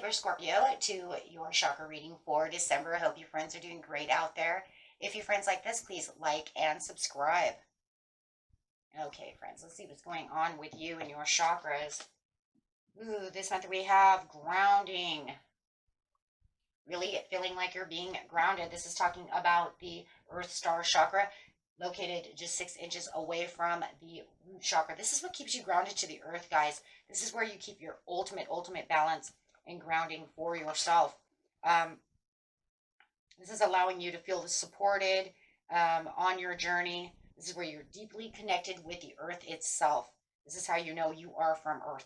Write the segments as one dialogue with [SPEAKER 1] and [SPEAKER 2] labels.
[SPEAKER 1] Libra Scorpio to your chakra reading for December. I hope you friends are doing great out there. If you friends like this, please like and subscribe. Okay, friends, let's see what's going on with you and your chakras. Ooh, this month we have grounding. Really feeling like you're being grounded. This is talking about the Earth Star chakra, located just 6 inches away from the root chakra. This is what keeps you grounded to the earth, guys. This is where you keep your ultimate balance and grounding for yourself. This is allowing you to feel supported on your journey. This is where you're deeply connected with the earth itself. This is how you know you are from earth.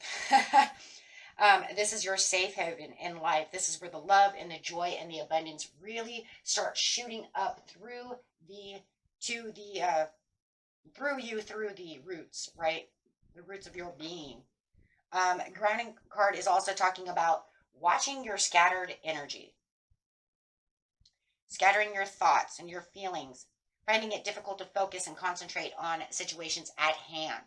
[SPEAKER 1] This is your safe haven in life. This is where the love and the joy and the abundance really start shooting up through through the roots, right? The roots of your being. Grounding card is also talking about watching your scattered energy, scattering your thoughts and your feelings, finding it difficult to focus and concentrate on situations at hand.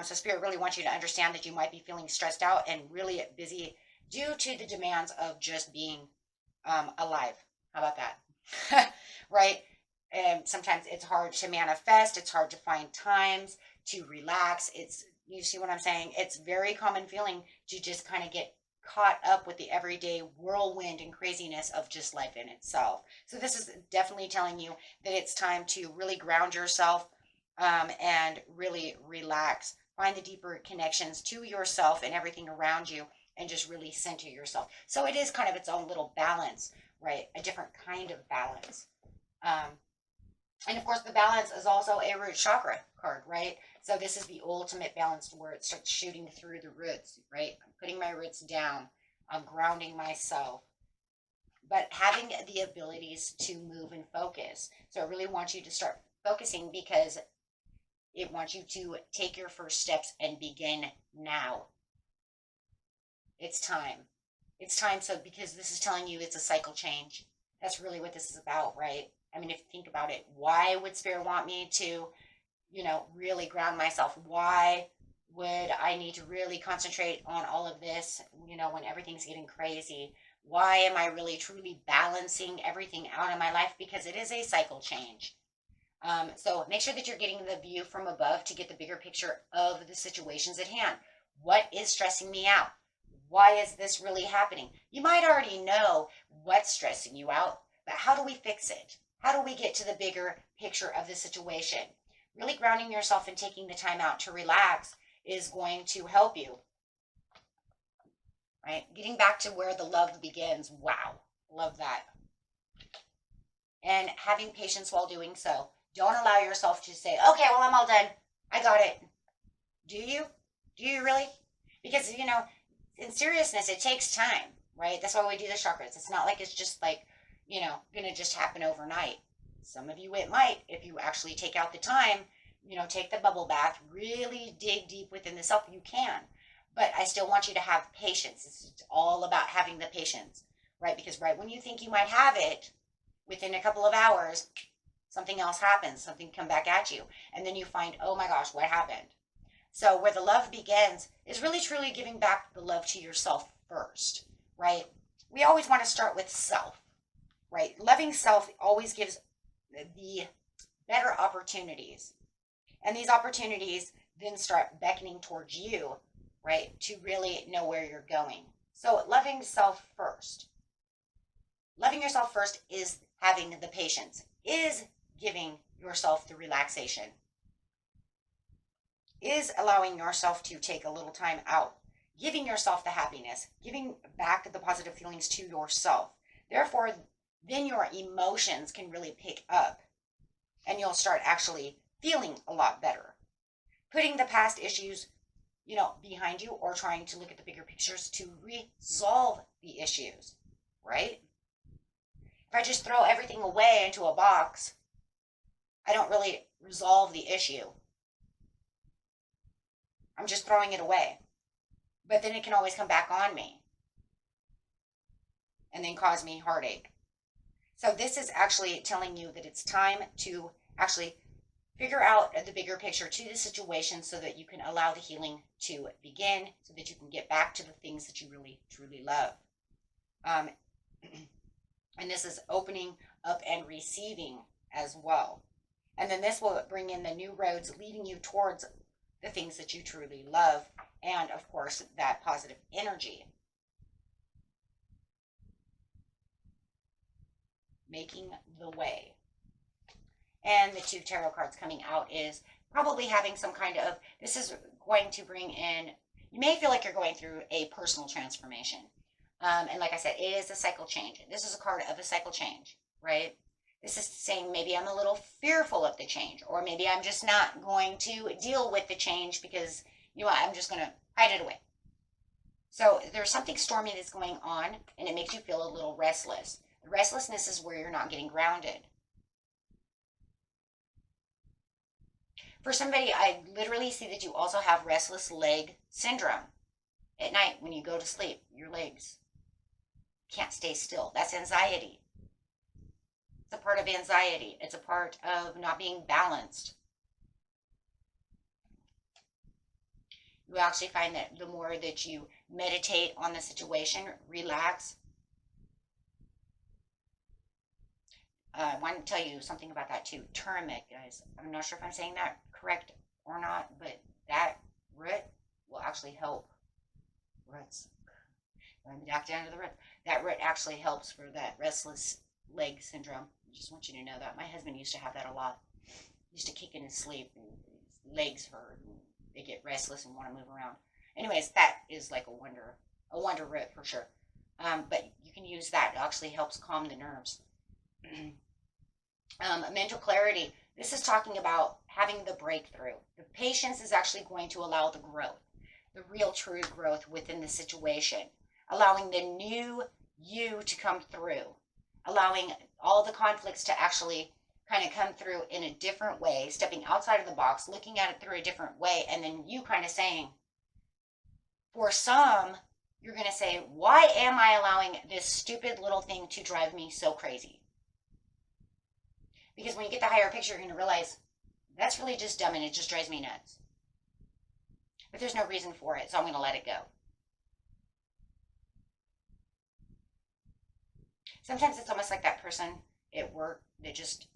[SPEAKER 1] So Spirit really wants you to understand that you might be feeling stressed out and really busy due to the demands of just being alive. How about that? Right? And sometimes it's hard to manifest. It's hard to find times to relax. You see what I'm saying? It's very common feeling to just kind of get caught up with the everyday whirlwind and craziness of just life in itself. So this is definitely telling you that it's time to really ground yourself and really relax. Find the deeper connections to yourself and everything around you and just really center yourself. So it is kind of its own little balance, right? A different kind of balance. And of course, the balance is also a root chakra card, right? So this is the ultimate balance where it starts shooting through the roots, right? I'm putting my roots down. I'm grounding myself. But having the abilities to move and focus. So I really want you to start focusing because it wants you to take your first steps and begin now. It's time. It's time. So because this is telling you it's a cycle change. That's really what this is about, right? I mean, if you think about it, why would Spirit want me to, really ground myself? Why would I need to really concentrate on all of this, when everything's getting crazy? Why am I really truly balancing everything out in my life? Because it is a cycle change. So make sure that you're getting the view from above to get the bigger picture of the situations at hand. What is stressing me out? Why is this really happening? You might already know what's stressing you out, but how do we fix it? How do we get to the bigger picture of the situation? Really grounding yourself and taking the time out to relax is going to help you. Right? Getting back to where the love begins. Wow. Love that. And having patience while doing so. Don't allow yourself to say, okay, well, I'm all done. I got it. Do you? Do you really? Because, in seriousness, it takes time, right? That's why we do the chakras. It's not like it's just like, going to just happen overnight. Some of you, it might, if you actually take out the time, take the bubble bath, really dig deep within the self, you can. But I still want you to have patience. It's all about having the patience, right? Because right when you think you might have it, within a couple of hours, something else happens, something come back at you. And then you find, oh my gosh, what happened? So where the love begins is really truly giving back the love to yourself first, right? We always want to start with self, right? Loving self always gives the better opportunities. And these opportunities then start beckoning towards you, right? To really know where you're going. So loving self first. Loving yourself first is having the patience, is giving yourself the relaxation, is allowing yourself to take a little time out, giving yourself the happiness, giving back the positive feelings to yourself. Therefore, then your emotions can really pick up and you'll start actually feeling a lot better. Putting the past issues, behind you or trying to look at the bigger pictures to resolve the issues, right? If I just throw everything away into a box, I don't really resolve the issue. I'm just throwing it away. But then it can always come back on me and then cause me heartache. So this is actually telling you that it's time to actually figure out the bigger picture to the situation so that you can allow the healing to begin, so that you can get back to the things that you really, truly love. Um, and this is opening up and receiving as well. And then this will bring in the new roads leading you towards the things that you truly love. And of course, that positive energy. Making the way. And the 2 tarot cards coming out is probably having some kind of, this is going to bring in, you may feel like you're going through a personal transformation. And like I said, it is a cycle change. This is a card of a cycle change, right? This is saying maybe I'm a little fearful of the change, or maybe I'm just not going to deal with the change because, you know what, I'm just going to hide it away. So there's something stormy that's going on, and it makes you feel a little restless. The restlessness is where you're not getting grounded. For somebody, I literally see that you also have restless leg syndrome. At night, when you go to sleep, your legs can't stay still. That's anxiety. It's a part of anxiety. It's a part of not being balanced. You actually find that the more that you meditate on the situation, relax. I want to tell you something about that too. Turmeric, guys. I'm not sure if I'm saying that correct or not, but that root will actually help. Roots. Going back down to the root. That root actually helps for that restless leg syndrome. I just want you to know that. My husband used to have that a lot. He used to kick in his sleep and his legs hurt and they get restless and want to move around. Anyways, that is like a wonder root for sure. But you can use that. It actually helps calm the nerves. Mental clarity. This is talking about having the breakthrough. The patience is actually going to allow the growth, the real true growth within the situation, allowing the new you to come through, allowing all the conflicts to actually kind of come through in a different way, stepping outside of the box, looking at it through a different way, and then you kind of saying, for some, you're going to say, why am I allowing this stupid little thing to drive me so crazy? Because when you get the higher picture, you're going to realize that's really just dumb and it just drives me nuts. But there's no reason for it, so I'm going to let it go. Sometimes it's almost like that person at work that just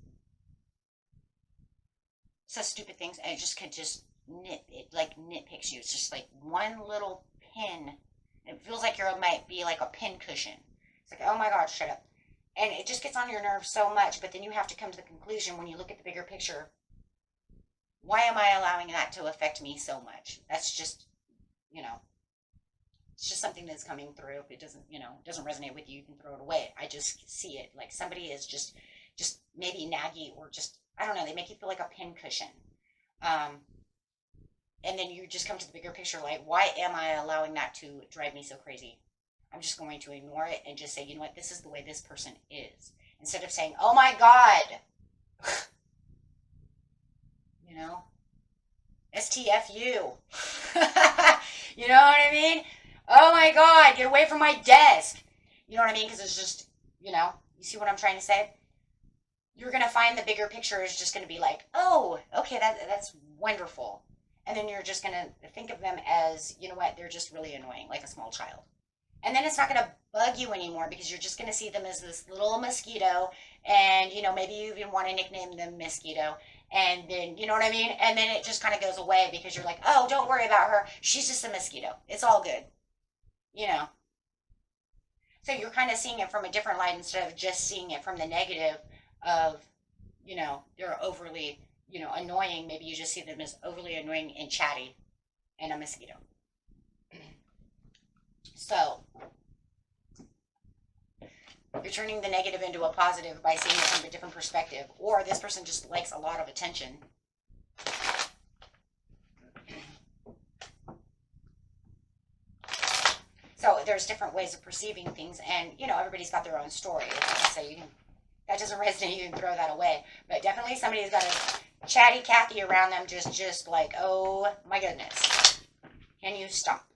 [SPEAKER 1] says stupid things and it just could just nitpicks you. It's just like one little pin. It feels like you might be like a pin cushion. It's like, oh my God, shut up. And it just gets on your nerves so much, but then you have to come to the conclusion when you look at the bigger picture, why am I allowing that to affect me so much? That's just, it's just something that's coming through. If it doesn't, doesn't resonate with you, you can throw it away. I just see it. Like somebody is just maybe naggy or just, I don't know, they make you feel like a pin cushion. And then you just come to the bigger picture, like, why am I allowing that to drive me so crazy? I'm just going to ignore it and just say, you know what, this is the way this person is. Instead of saying, oh my God, STFU. You know what I mean? Oh my God, get away from my desk. You know what I mean? Because it's just, you see what I'm trying to say? You're going to find the bigger picture is just going to be like, oh, okay, that's wonderful. And then you're just going to think of them as, you know what, they're just really annoying, like a small child. And then it's not going to bug you anymore because you're just going to see them as this little mosquito. And, maybe you even want to nickname them Mosquito. And then, you know what I mean? And then it just kind of goes away because you're like, oh, don't worry about her. She's just a mosquito. It's all good. So you're kind of seeing it from a different light instead of just seeing it from the negative of, they're overly, annoying. Maybe you just see them as overly annoying and chatty and a mosquito. So, you're turning the negative into a positive by seeing it from a different perspective. Or this person just likes a lot of attention. So, there's different ways of perceiving things. And, everybody's got their own story. So, that doesn't resonate, you can throw that away. But definitely somebody's got a chatty Cathy around them just like, oh my goodness. Can you stop?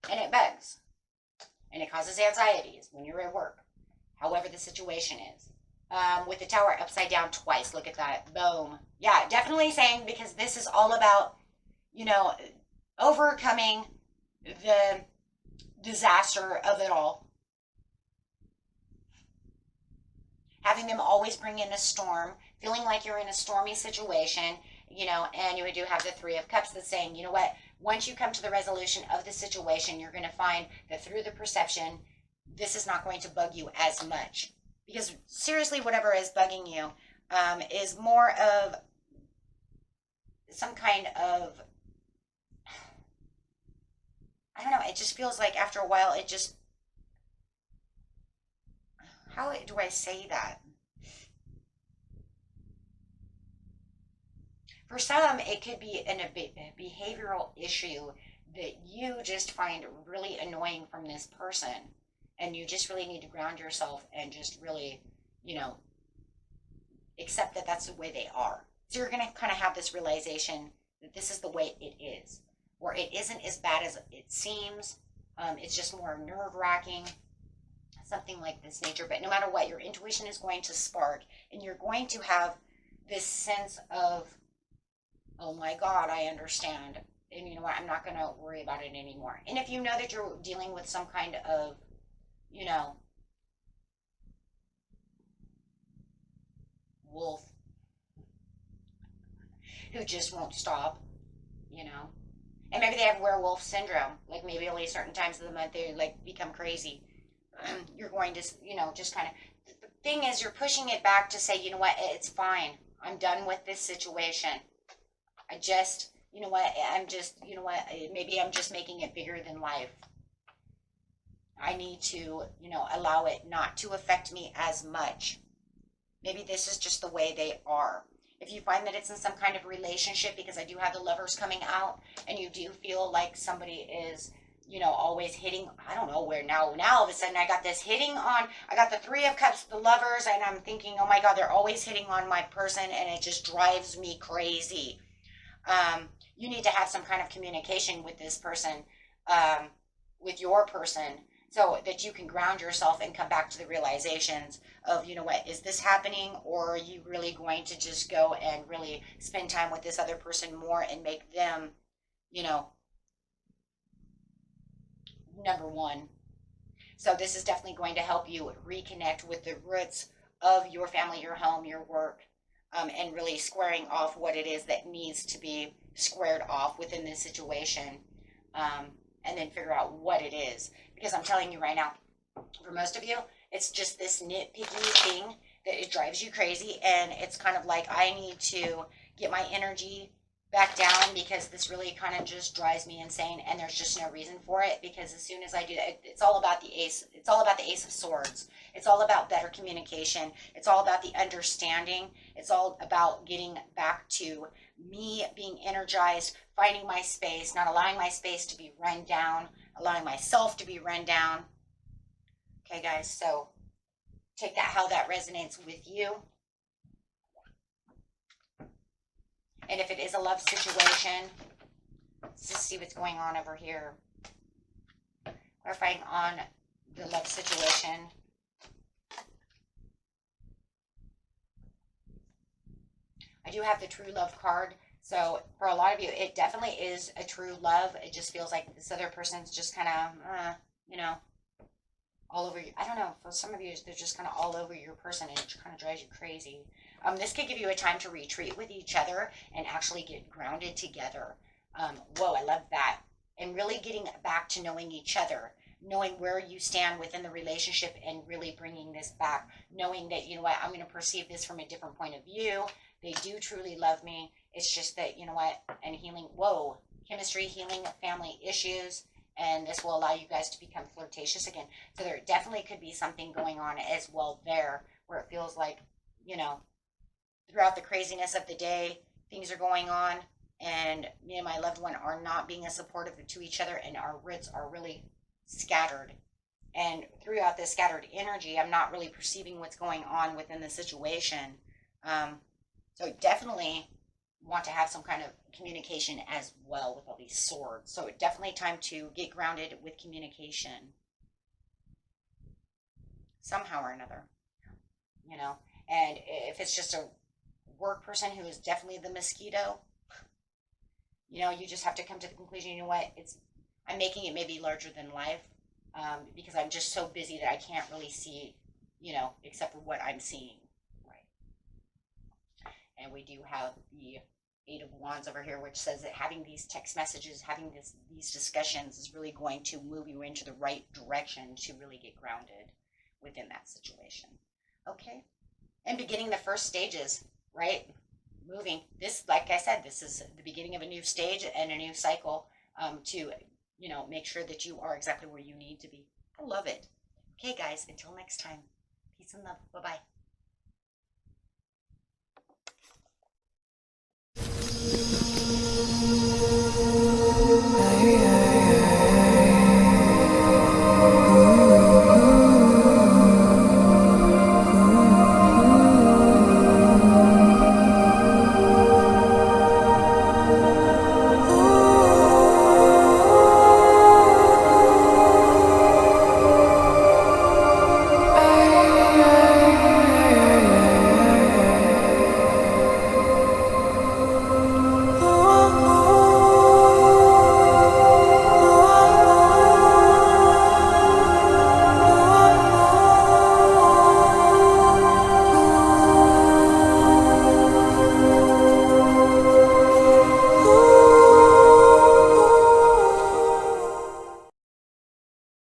[SPEAKER 1] And it bugs. And it causes anxieties when you're at work. However the situation is. With the tower upside down twice. Look at that. Boom. Yeah, definitely saying because this is all about, overcoming the disaster of it all. having them always bring in a storm, feeling like you're in a stormy situation, and you do have the Three of Cups that's saying, you know what, once you come to the resolution of the situation, you're going to find that through the perception, this is not going to bug you as much. Because seriously, whatever is bugging you is more of some kind of, I don't know, it just feels like after a while, it just, how do I say that? For some, it could be a behavioral issue that you just find really annoying from this person. And you just really need to ground yourself and just really, accept that that's the way they are. So you're going to kind of have this realization that this is the way it is, or it isn't as bad as it seems. It's just more nerve-wracking, something like this nature. But no matter what, your intuition is going to spark, and you're going to have this sense of, oh my God, I understand. And you know what? I'm not going to worry about it anymore. And if you know that you're dealing with some kind of, wolf who just won't stop, and maybe they have werewolf syndrome, like maybe only certain times of the month they like become crazy. You're going to, just kind of, the thing is you're pushing it back to say, you know what, it's fine. I'm done with this situation. I just, maybe I'm just making it bigger than life. I need to, allow it not to affect me as much. Maybe this is just the way they are. If you find that it's in some kind of relationship, because I do have the Lovers coming out, and you do feel like somebody is, always hitting, I don't know where now all of a sudden I got this hitting on, I got the Three of Cups, the Lovers, and I'm thinking, oh my God, they're always hitting on my person, and it just drives me crazy. You need to have some kind of communication with this person, with your person, so that you can ground yourself and come back to the realizations of, what, is this happening, or are you really going to just go and really spend time with this other person more and make them, number one. So this is definitely going to help you reconnect with the roots of your family, your home, your work, and really squaring off what it is that needs to be squared off within this situation, and then figure out what it is. Because I'm telling you right now, for most of you, it's just this nitpicky thing that it drives you crazy, and it's kind of like, I need to get my energy back down because this really kind of just drives me insane, and there's just no reason for it, because as soon as I do that, it's all about the Ace of Swords. It's all about better communication. It's all about the understanding. It's all about getting back to me being energized, finding my space, not allowing my space to be run down, allowing myself to be run down. Okay, guys, so take that how that resonates with you. And if it is a love situation, let's just see what's going on over here. Clarifying on the love situation. I do have the true love card. So for a lot of you, it definitely is a true love. It just feels like this other person's just kind of, all over you. I don't know. For some of you, they're just kind of all over your person, and it kind of drives you crazy. This could give you a time to retreat with each other and actually get grounded together. Whoa, I love that. And really getting back to knowing each other, knowing where you stand within the relationship, and really bringing this back, knowing that, you know what, I'm going to perceive this from a different point of view. They do truly love me. It's just that, you know what, and healing, chemistry, healing family issues, and this will allow you guys to become flirtatious again. So there definitely could be something going on as well there, where it feels like, throughout the craziness of the day, things are going on, and me and my loved one are not being as supportive to each other, and our roots are really scattered. And throughout this scattered energy, I'm not really perceiving what's going on within the situation. So definitely want to have some kind of communication as well with all these swords. So definitely time to get grounded with communication somehow or another, and if it's just a work person who is definitely the mosquito, you just have to come to the conclusion, I'm making it maybe larger than life, because I'm just so busy that I can't really see you know, except for what I'm seeing. Right. And we do have the Eight of Wands over here, which says that having these text messages, having these discussions is really going to move you into the right direction to really get grounded within that situation. Okay. And beginning the first stages, right? Moving this, like I said, this is the beginning of a new stage and a new cycle, to, you know, make sure that you are exactly where you need to be. I love it. Okay, guys, until next time, peace and love. Bye bye.